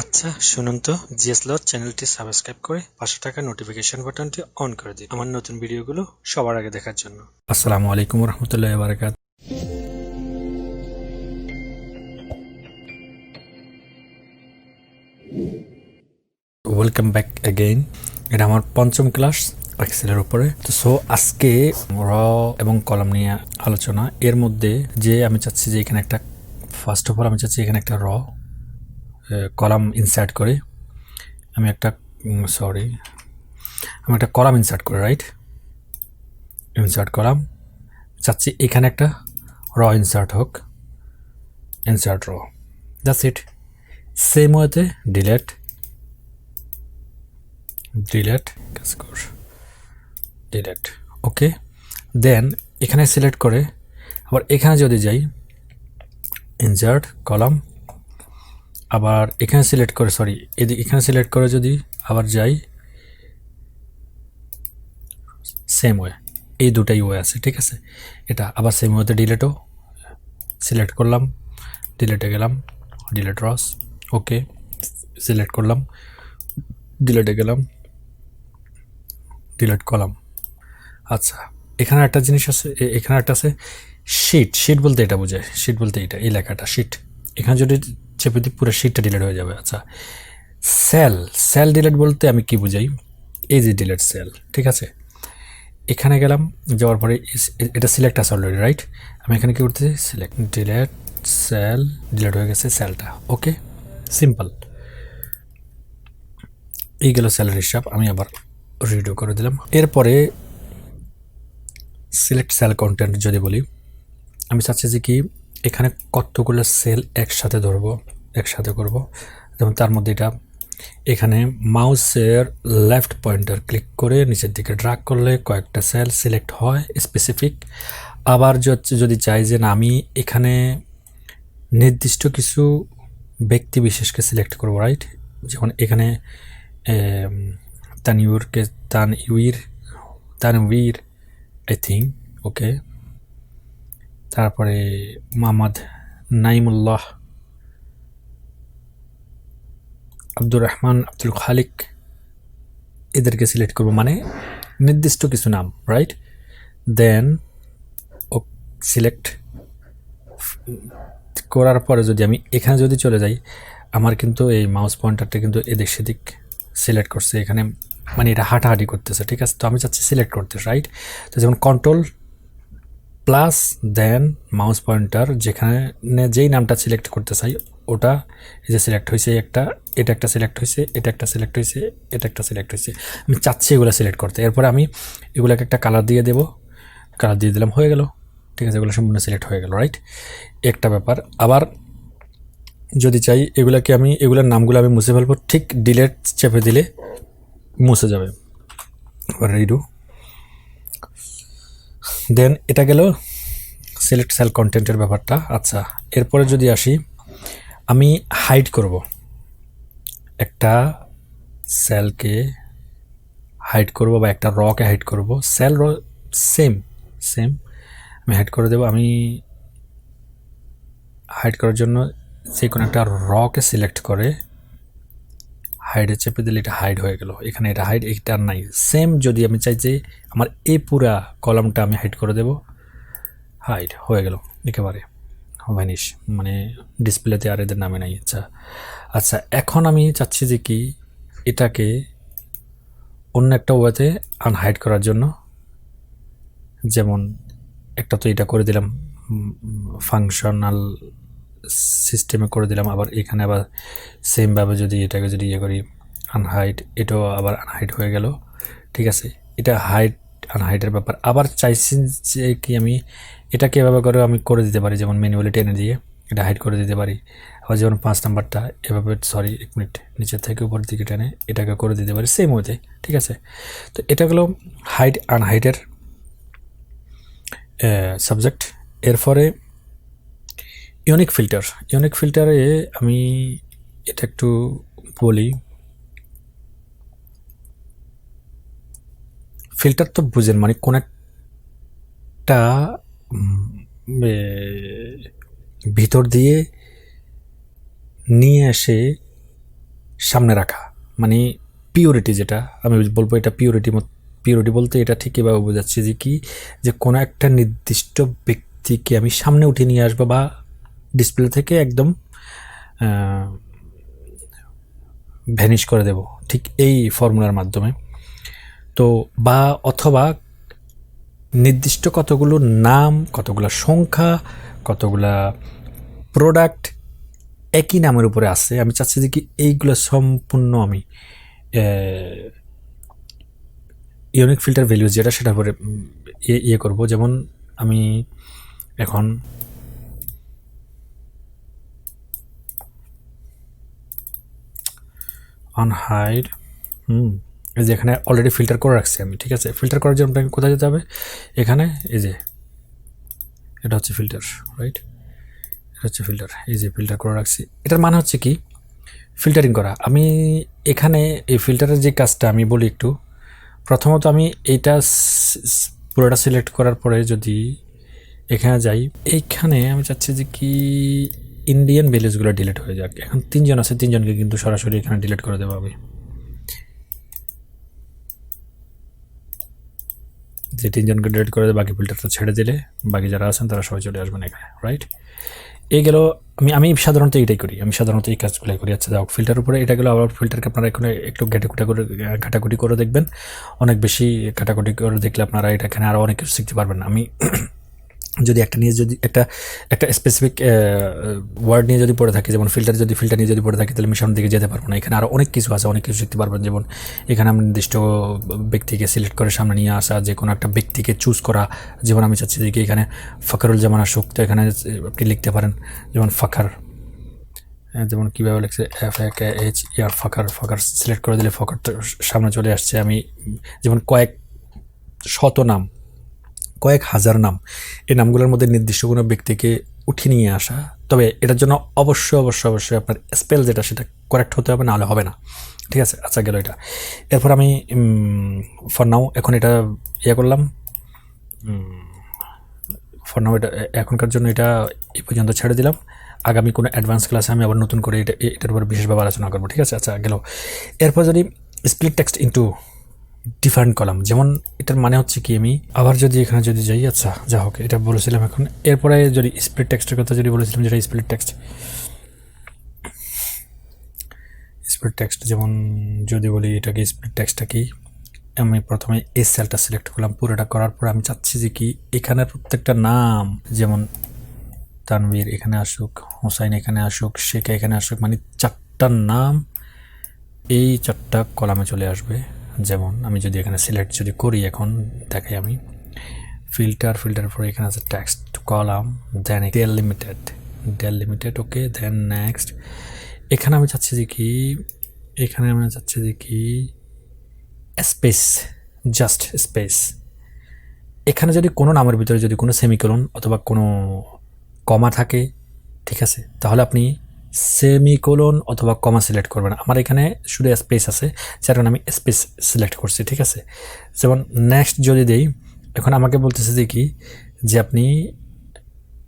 আচ্ছা শুনুন তো, জিএসলোর চ্যানেলটি সাবস্ক্রাইব করে পাশে থাকা নোটিফিকেশন বাটনটি অন করে দিন আমার নতুন ভিডিওগুলো সবার আগে দেখার জন্য। আসসালামু আলাইকুম রহমতুল্লাহ বারাকাত। Welcome back again. এটা আমার পঞ্চম ক্লাস এক্সেলের উপরে। তো সো আজকে র এবং কলাম নিয়ে আলোচনা। এর মধ্যে যে আমি চাচ্ছি যে এখানে একটা ফার্স্ট অফ অল আমি চাচ্ছি এখানে একটা কলাম ইনসার্ট করে আমি একটা কলাম ইনসার্ট করি, রাইট? ইনসার্ট কলাম চাচ্ছি এখানে একটা ইনসার্ট হোক, ইনসার্ট দ্যাটস ইট। সেম ওয়েতে ডিলেট ওকে। দেন এখানে সিলেক্ট করে আবার এখানে যদি যাই ইনসার্ট কলাম, আবার এখানে সিলেক্ট করে এখানে সিলেক্ট করে যদি আবার যাই সেম ওয়ে, এই দুটাই ওয়ে আছে, ঠিক আছে। এটা আবার সেম ওয়েতে ডিলেটও সিলেক্ট করলাম, ডিলেটে গেলাম, ডিলেট রস, ওকে সিলেক্ট করলাম, ডিলেটে গেলাম, ডিলেট কলাম। আচ্ছা এখানে একটা জিনিস আছে, এখানে একটা আছে শিট বলতে এটা বোঝায়, শিট বলতে এটা, এই লেখাটা শিট, এখানে যদি চেপে দিই পুরো শিটটা ডিলিট হয়ে যাবে। আচ্ছা সেল ডিলিট বলতে আমি কি বুঝাই, এই যে ডিলিট সেল, ঠিক আছে। এখানে গেলাম, যাওয়ার পরে এটা সিলেক্ট আছে অলরেডি, রাইট? আমি এখানে কি করতেছি, সিলেক্ট ডিলিট সেল, ডিলিট হয়ে গেছে সেলটা, ওকে সিম্পল। এই গেল সেলের হিসাব, আমি আবার রিডিউ করে দিলাম। এরপরে সিলেক্ট সেল কন্টেন্ট যদি বলি, আমি চাচ্ছি যে কি এখানে কতগুলো সেল একসাথে ধরবো, একসাথে করব। যেমন তার মধ্যে এটা এখানে মাউসের লেফট পয়েন্টার ক্লিক করে নিচের দিকে ড্রাগ করলে কয়েকটা সেল সিলেক্ট হয় স্পেসিফিক। আবার যদি চাই যে না আমি এখানে নির্দিষ্ট কিছু ব্যক্তি বিশেষকে সিলেক্ট করব, রাইট? যেমন এখানে তানভীর আই থিঙ্ক, ওকে। তারপরে মোহাম্মদ নাইমুল্লাহ, আব্দুর রহমান, আব্দুল খালিক, এদেরকে সিলেক্ট করব, মানে নির্দিষ্ট কিছু নাম, রাইট? দেন ও সিলেক্ট করার পরে যদি আমি এখানে যদি চলে যাই, আমার কিন্তু এই মাউস পয়েন্টারটা কিন্তু এদিক সেদিক সিলেক্ট করছে, এখানে মানে এটা হাঁটাহাঁটি করতেছে, ঠিক আছে। তো আমি চাচ্ছি সিলেক্ট করতে, রাইট? তো যেমন কন্ট্রোল প্লাস দেন মাউস পয়েন্টার যেখানে যেই নামটা সিলেক্ট করতে চাই ওটা, এই যে সিলেক্ট হয়েছে একটা, এটা একটা সিলেক্ট হয়েছে, এটা একটা সিলেক্ট হয়েছে, এটা একটা সিলেক্ট হয়েছে, আমি চাচ্ছি এগুলো সিলেক্ট করতে। এরপরে আমি এগুলোকে একটা কালার দিয়ে দেবো, কালার দিয়ে দিলাম, হয়ে গেল, ঠিক আছে, এগুলো সম্পূর্ণ সিলেক্ট হয়ে গেল, রাইট? একটা ব্যাপার। আবার যদি চাই এগুলোর নামগুলো আমি মুছে ফেলবো, ঠিক ডিলেট চেপে দিলে মুছে যাবে। এবার রিডু, দেন এটা গেল সিলেক্ট সেল কন্টেন্টের ব্যাপারটা। আচ্ছা এরপরে যদি আসি, আমি হাইড করব, একটা সেলকে হাইড করব বা একটা রকে হাইড করব, সেল র সেম সেম আমি হাইড করে দেবো। আমি হাইড করার জন্য যে কোনো একটা রকে সিলেক্ট করে হাইডে চেপে দিলে এটা হাইড হয়ে গেল, এখানে এটা হাইড, এটা নাই। সেম যদি আমি চাই যে আমার এই পুরা কলামটা আমি হাইড করে দেব, হাইড হয়ে গেল একেবারে, ভ্যানিশ, মানে ডিসপ্লেতে আর এদের নামে নাই। আচ্ছা আচ্ছা এখন আমি চাচ্ছি যে কি এটাকে অন্য একটা ওয়েতে আনহাইড করার জন্য, যেমন একটা তো এটা করে দিলাম ফাংশনাল সিস্টেমে করে দিলাম, আবার এখানে আবার সেমভাবে যদি এটাকে যদি ইয়ে করি আনহাইড, এটাও আবার আনহাইড হয়ে গেল, ঠিক আছে। এটা হাইড আনহাইডের ব্যাপার। আবার চাইছি যে কি আমি এটাকে এভাবে করে আমি করে দিতে পারি, যেমন ম্যানুয়ালি টেনে দিয়ে এটা হাইড করে দিতে পারি। আবার যেমন 5 নাম্বারটা এভাবে, এক মিনিট, নিচের থেকে উপরের দিকে টেনে এটাকে করে দিতে পারি সেম ওয়েতে, ঠিক আছে। তো এটা হলো হাইড আনহাইডের সাবজেক্ট। এরপরে ইউনিক ফিল্টারে আমি এটা একটু বলি। ফিল্টার তো বুঝেন, মানে কোন একটা ভিতর দিয়ে নিয়ে এসে সামনে রাখা, মানে পিওরিটি, যেটা আমি বলবো এটা পিওরিটি। পিওরিটি বলতে এটা ঠিক কীভাবে বোঝাচ্ছি যে কি, যে কোনো একটা নির্দিষ্ট ব্যক্তিকে আমি সামনে উঠে নিয়ে আসবো বা ডিসপ্লে থেকে একদম ভ্যানিশ করে দেব, ঠিক এই ফর্মুলার মাধ্যমে। তো বা অথবা নির্দিষ্ট কতগুলো নাম, কতগুলো সংখ্যা, কতগুলা প্রোডাক্ট একই নামের উপরে আছে, আমি চাচ্ছি যে কি এইগুলো সম্পূর্ণ আমি ইউনিক ফিল্টার ভ্যালু যেটা সেটার উপরে ইয়ে করবো। যেমন আমি এখন আনহাইড, এই যে এখানে অলরেডি ফিল্টার করে রাখছি আমি, ঠিক আছে। ফিল্টার করার জন্য আপনাকে কোথায় যেতে হবে, এখানে এই যে এটা হচ্ছে ফিল্টার, রাইট, এটা হচ্ছে ফিল্টার, এই যে ফিল্টার করে রাখছি। এটার মানে হচ্ছে কি, ফিল্টারিং করা। আমি এখানে এই ফিল্টারের যে কাজটা আমি বলি একটু। প্রথমত আমি এইটা পুরোটা সিলেক্ট করার পরে যদি এখানে যাই, এইখানে আমি চাচ্ছি যে কি ইন্ডিয়ান ভ্যালুজগুলো ডিলিট হয়ে যাক। এখন 3 জন আছে, 3 জনকে কিন্তু সরাসরি এখানে ডিলিট করে দেবো আমি। যে 3 জনকে ডিলিট করে দেবো, বাকি ফিল্টারটা ছেড়ে দিলে বাকি যারা আছেন তারা সবাই চলে আসবেন এখানে, রাইট। এই গেল। আমি সাধারণত এটাই করি, আমি সাধারণত এই কাজগুলোই করি। আচ্ছা যাও, ফিল্টার উপরে এটা গেলো। আবার ফিল্টারকে আপনারা এখানে একটু ঘাটাঘুটি করে দেখবেন। অনেক বেশি ঘাটাঘুটি করে দেখলে আপনারা এটা এখানে আরও অনেক কিছু শিখতে পারবেন। আমি যদি একটা নিয়ে যদি একটা স্পেসিফিক ওয়ার্ড নিয়ে যদি পড়ে থাকি, যেমন ফিল্টার নিয়ে যদি পড়ে থাকি, তাহলে আমি সামনের দিকে যেতে পারবো না। এখানে আরও অনেক কিছু আছে, অনেক কিছু শিখতে পারবেন। যেমন এখানে আমি নির্দিষ্ট ব্যক্তিকে সিলেক্ট করে সামনে নিয়ে আসা, যে কোনো একটা ব্যক্তিকে চুজ করা। যেমন আমি চাচ্ছি যে এখানে ফখরুল জামান আসুক, তো এখানে আপনি লিখতে পারেন যেমন ফখর, যেমন কীভাবে লিখছে FAKH ফখর সিলেক্ট করে দিলে ফখর সামনে চলে আসছে। আমি যেমন কয়েক শত নাম, কয়েক হাজার নাম, এই নামগুলোর মধ্যে নির্দিষ্ট কোনো ব্যক্তিকে উঠিয়ে নিয়ে আসা। তবে এটার জন্য অবশ্যই আপনার স্পেল যেটা সেটা কারেক্ট হতে হবে, নাহলে হবে না, ঠিক আছে। আচ্ছা গেল এটা। এরপর আমি ফর নাও এখন এটা করলাম। ফর নাও এটা এখনকার জন্য এটা এই পর্যন্ত ছেড়ে দিলাম। আগামী কোনো অ্যাডভান্স ক্লাসে আমি আবার নতুন করে এটার উপর বিশেষভাবে আলোচনা করবো, ঠিক আছে। আচ্ছা গেল। এরপর যদি split text into different column, যেমন এটার মানে হচ্ছে কি, আমি আবার যদি এখানে যদি যাই, আচ্ছা যা হোক, এটা বলেছিলাম এখন। এরপরে যদি স্প্লিট টেক্সটের কথা যদি বলেছিলাম, যেটা স্প্লিট টেক্সট, যেমন যদি বলি এটাকে স্প্লিট টেক্সটটা কি, আমি প্রথমে এই সেলটা সিলেক্ট করলাম। পুরোটা করার পর আমি চাচ্ছি যে কি এখানে প্রত্যেকটা নাম, যেমন তানভীর এখানে আসুক, হোসাইন এখানে আসুক, শেখা এখানে আসুক, মানে 4টা নাম এই 4টা কলামে চলে আসবে। যেমন আমি যদি এখানে সিলেক্ট যদি করি, এখন দেখাই আমি ফিল্টার পরে এখানে আছে টেক্সট কলাম, দেন ডেল লিমিটেড, ওকে, দেন নেক্সট। এখানে আমি চাচ্ছি যে কি স্পেস, জাস্ট স্পেস। এখানে যদি কোনো নামের ভিতরে যদি কোনো সেমিকোলন অথবা কোনো কমা থাকে, ঠিক আছে, তাহলে আপনি সেমিকোলন অথবা কমা সিলেক্ট করবেন। আমার এখানে শুধু স্পেস আছে, যার কারণে আমি স্পেস সিলেক্ট করছি, ঠিক আছে। যেমন নেক্সট যদি দেই, এখন আমাকে বলতেছে যে কি, যে আপনি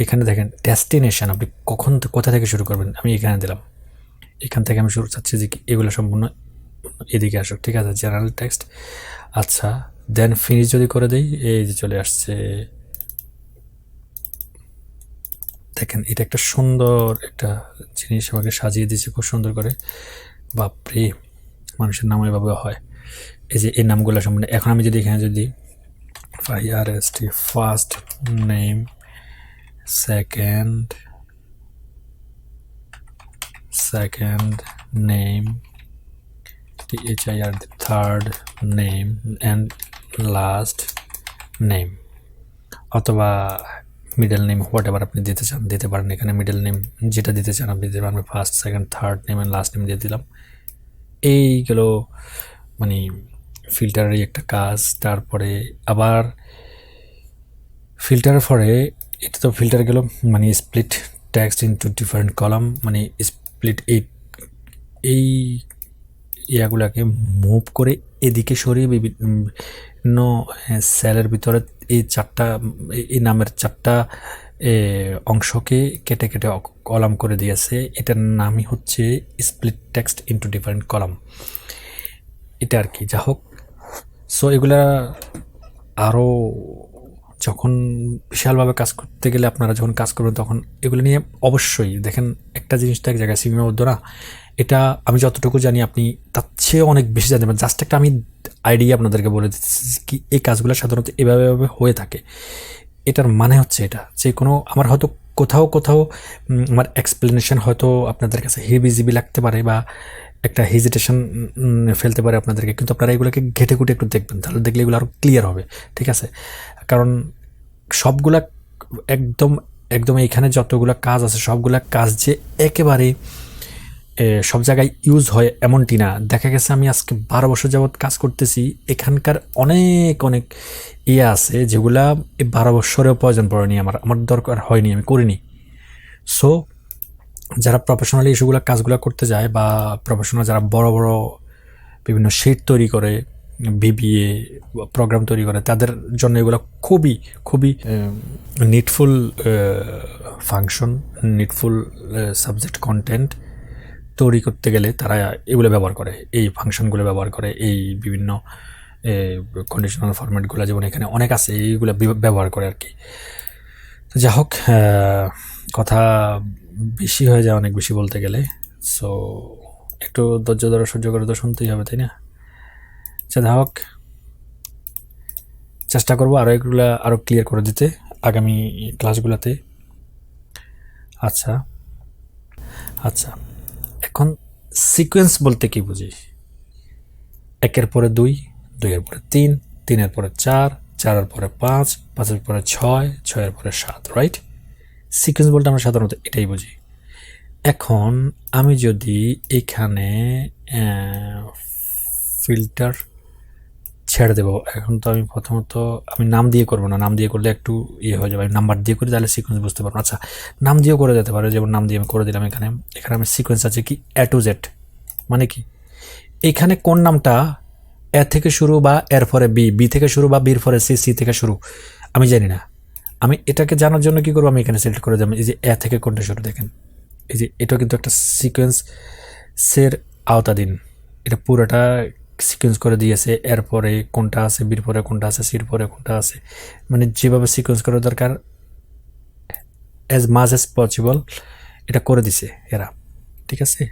এখানে দেখেন ডেস্টিনেশন, আপনি কোথা থেকে শুরু করবেন। আমি এখানে দিলাম, এখান থেকে আমি শুরু চাচ্ছি যে কি এগুলো সম্পূর্ণ এদিকে আসুক, ঠিক আছে, জেনারেল টেক্সট। আচ্ছা দেন ফিনিশ যদি করে দেই, এই যে চলে আসছে। দেখেন এটা একটা সুন্দর একটা জিনিস আমাকে সাজিয়ে দিয়েছে খুব সুন্দর করে। বাপরে, মানুষের নাম এভাবে হয়। এই যে এই নামগুলো সম্বন্ধে এখন আমি যদি এখানে যদি FIRST first name, second name, THIR third name, and last name, অথবা মিডল নেম, হোয়াট এভার আপনি দিতে চান দিতে পারেন। এখানে মিডল নেম যেটা দিতে চান আপনি দিতে পারেন। First, second, third name and last name দিয়ে দিলাম। এইগুলো মানে ফিল্টারেরই একটা কাজ। তারপরে আবার ফিল্টারের পরে এটা তো ফিল্টার গেল, মানে split text into different column, মানে স্প্লিট এই ইয়াগুলাকে মুভ করে এদিকে সরিয়ে বিভিন্ন সেলের ভিতরে এই নামের 4টা অংশকে কেটে কেটে কলাম করে দিয়েছে। এটার নামই হচ্ছে split text into different column, এটা আর কি। যা হোক, সো এগুলা আরও যখন বিশালভাবে কাজ করতে গেলে আপনারা যখন কাজ করবেন তখন এগুলো নিয়ে অবশ্যই দেখেন, একটা জিনিস তো এক জায়গায় সীমাবদ্ধ না। এটা আমি যতটুকু জানি আপনি তার চেয়ে অনেক বেশি জানতে পারেন। জাস্ট একটা আমি আইডিয়া আপনাদেরকে বলে দিচ্ছি কি এই কাজগুলো সাধারণত এভাবে এভাবে হয়ে থাকে। এটার মানে হচ্ছে এটা যে কোনো আমার হয়তো কোথাও কোথাও আমার এক্সপ্লেনেশন হয়তো আপনাদের কাছে হেভিজিবি লাগতে পারে বা একটা হেজিটেশন ফেলতে পারে আপনাদেরকে, কিন্তু আপনারা এগুলোকে ঘেটে ঘুটে একটু দেখবেন, তাহলে দেখলে এগুলো আরও ক্লিয়ার হবে, ঠিক আছে? কারণ সবগুলা একদম একদম এইখানে যতগুলা কাজ আছে সবগুলা কাজ যে একেবারে সব জায়গায় ইউজ হয় এমনটি না। দেখা গেছে আমি আজকে 12 বছর যাবৎ কাজ করতেছি, এখানকার অনেক অনেক ইয়ে আছে যেগুলা এই 12 বছরেও প্রয়োজন পড়েনি, আমার দরকার হয়নি, আমি করিনি। সো যারা প্রফেশনালি ইস্যুগুলো কাজগুলো করতে যায় বা প্রফেশনাল যারা বড় বড় বিভিন্ন শিট তৈরি করে, বিবিএ প্রোগ্রাম তৈরি করে, তাদের জন্য এগুলো খুবই খুবই needful function, needful subject content তৈরি করতে গেলে তারা এগুলো ব্যবহার করে, এই ফাংশনগুলো ব্যবহার করে, এই বিভিন্ন কন্ডিশনাল ফরম্যাটগুলো যেমন এখানে অনেক আছে এইগুলো ব্যবহার করে আর কি। তো যা হোক, কথা বেশি হয়ে যায় অনেক বেশি বলতে গেলে, সো একটু ধৈর্য ধরে সহ্য করে তো শুনতেই হবে, তাই না? আচ্ছা, যা হোক, চেষ্টা করবো আরও এগুলো আরও ক্লিয়ার করে দিতে আগামী ক্লাসগুলোতে। আচ্ছা আচ্ছা, এখন সিকোয়েন্স বলতে কি বুঝি? 1-এর পরে 2, 2-এর পরে 3, 3-এর পরে 4, 4-এর পরে 5, 5-এর পরে 6, 6-এর পরে 7, রাইট? সিকোয়েন্স বলতে আমরা সাধারণত এটাই বুঝি। এখন আমি যদি এখানে ফিল্টার ছেড়ে দেবো, এখন তো আমি প্রথমত আমি নাম দিয়ে করবো না, নাম দিয়ে করলে একটু ইয়ে হয়ে যাবে। আমি নাম্বার দিয়ে করি তাহলে সিকোয়েন্স বুঝতে পারবো। আচ্ছা, নাম দিয়েও করে যেতে পারে, যেমন নাম দিয়ে আমি করে দিলাম। এখানে এখানে আমি সিকোয়েন্স আছে কি A to Z, মানে কি এখানে কোন নামটা এ থেকে শুরু বা এর পরে বি, বি থেকে শুরু বা বির পরে সি, সি থেকে শুরু আমি জানি না। আমি এটাকে জানার জন্য কি করবো, আমি এখানে সিলেক্ট করে দেবো এই যে এ থেকে কোনটা শুরু। দেখেন এই যে এটা কিন্তু একটা সিকোয়েন্সের আওতাধীন, এটা পুরোটা সিকোয়েন্স করে দিয়েছে। এরপরে কোনটা আছে, বির পরে কোনটা আছে, সির পরে কোনটা আছে, মানে যেভাবে সিকোয়েন্স করা দরকার অ্যাজ মাচ অ্যাজ পসিবল এটা করে দিছে এরা, ঠিক আছে?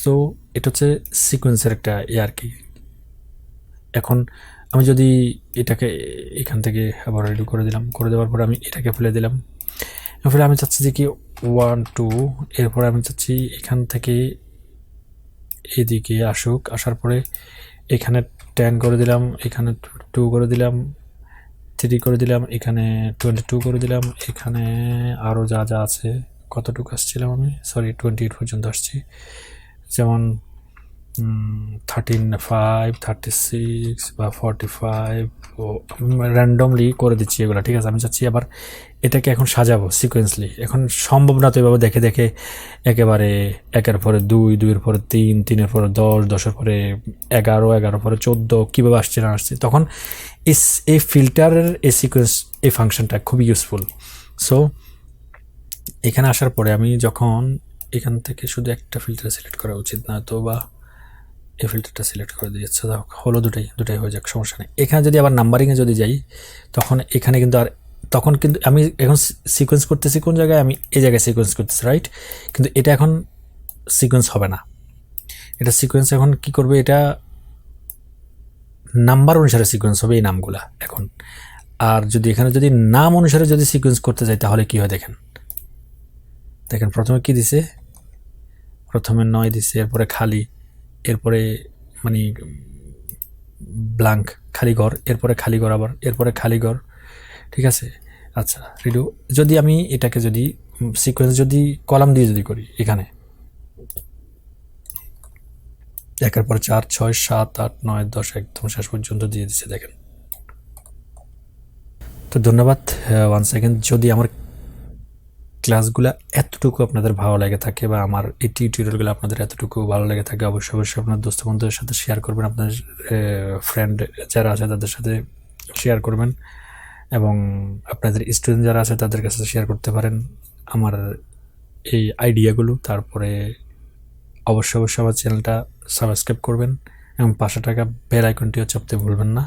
সো এটা হচ্ছে সিকোয়েন্সের একটা আর কি। এখন আমি যদি এটাকে এখান থেকে আবার রেডি করে দিলাম, করে দেওয়ার পরে আমি এটাকে ফেলে দিলাম, ফলে আমি চাচ্ছি যে কি 1 2, এরপরে আমি চাচ্ছি এখান থেকে এদিকে আসুক, আসার পরে এখানে 10 করে দিলাম, এখানে 2 করে দিলাম, 3 করে দিলাম, এখানে 22 করে দিলাম, এখানে আরও যা যা আছে কতটুকু আসছিলাম আমি, সরি 28 পর্যন্ত আসছি, যেমন 13, 5, 36 বা 45 র্যান্ডমলি করে দিচ্ছি এগুলো, ঠিক আছে? আমি চাচ্ছি আবার এটাকে এখন সাজাবো সিকোয়েন্সলি। এখন সম্ভব না তো এভাবে দেখে দেখে একেবারে 1-এর পরে 2, 2-এর পরে 3, 3-এর পরে 10, 10-এর পরে 11, 11-এর পরে 14 কীভাবে আসছে না আসছে। তখন এই ফিল্টারের এই সিকোয়েন্স এই ফাংশনটা খুবই ইউজফুল। সো এখানে আসার পরে আমি যখন এখান থেকে শুধু একটা ফিল্টার সিলেক্ট করা উচিত না তো, বা এই ফিল্টারটা সিলেক্ট করে দিয়েছে, হলো দুটাই হয়ে যাক, সমস্যা নেই। এখানে যদি আবার নাম্বারিংয়ে যদি যাই তখন এখানে কিন্তু আর তখন কিন্তু আমি এখন সিকোয়েন্স করতেছি কোন জায়গায়, আমি এই জায়গায় সিকোয়েন্স করতেছি, রাইট? কিন্তু এটা এখন সিকোয়েন্স হবে না, এটা সিকোয়েন্স এখন কি করবে, এটা নাম্বার অনুসারে সিকোয়েন্স হবে এই নামগুলা এখন। আর যদি এখানে যদি নাম অনুসারে যদি সিকোয়েন্স করতে যাই তাহলে কি হয় দেখেন, দেখেন প্রথমে কি দিছে, প্রথমে 9 দিছে, এরপরে খালি, এরপরে মানে ব্ল্যাঙ্ক খালি ঘর, এরপরে খালি ঘর, আবার এরপরে খালি ঘর, ঠিক আছে? আচ্ছা, রিডু যদি আমি এটাকে যদি সিকোয়েন্স যদি কলাম দিয়ে যদি করি, এখানে 1-এর পরে 4, 6, 7, 8, 9, 10 একদম শেষ পর্যন্ত দিয়ে দিচ্ছে, দেখেন। তো ধন্যবাদ ওয়ান সেকেন্ড। যদি আমার ক্লাসগুলো এতটুকু আপনাদের ভালো লেগে থাকে বা আমার এই টিউটোরিয়ালগুলো আপনাদের এতটুকু ভালো লেগে থাকে, অবশ্যই অবশ্যই আপনার দোস্ত বন্ধুদের সাথে শেয়ার করবেন, আপনার ফ্রেন্ড যারা আছে তাদের সাথে শেয়ার করবেন, এবং আপনাদের স্টুডেন্ট যারা আছে তাদের কাছে শেয়ার করতে পারেন আমার এই আইডিয়াগুলো। তারপরে অবশ্যই আমার চ্যানেলটা সাবস্ক্রাইব করবেন এবং 500 টাকা বেল আইকনটিও চাপতে ভুলবেন না।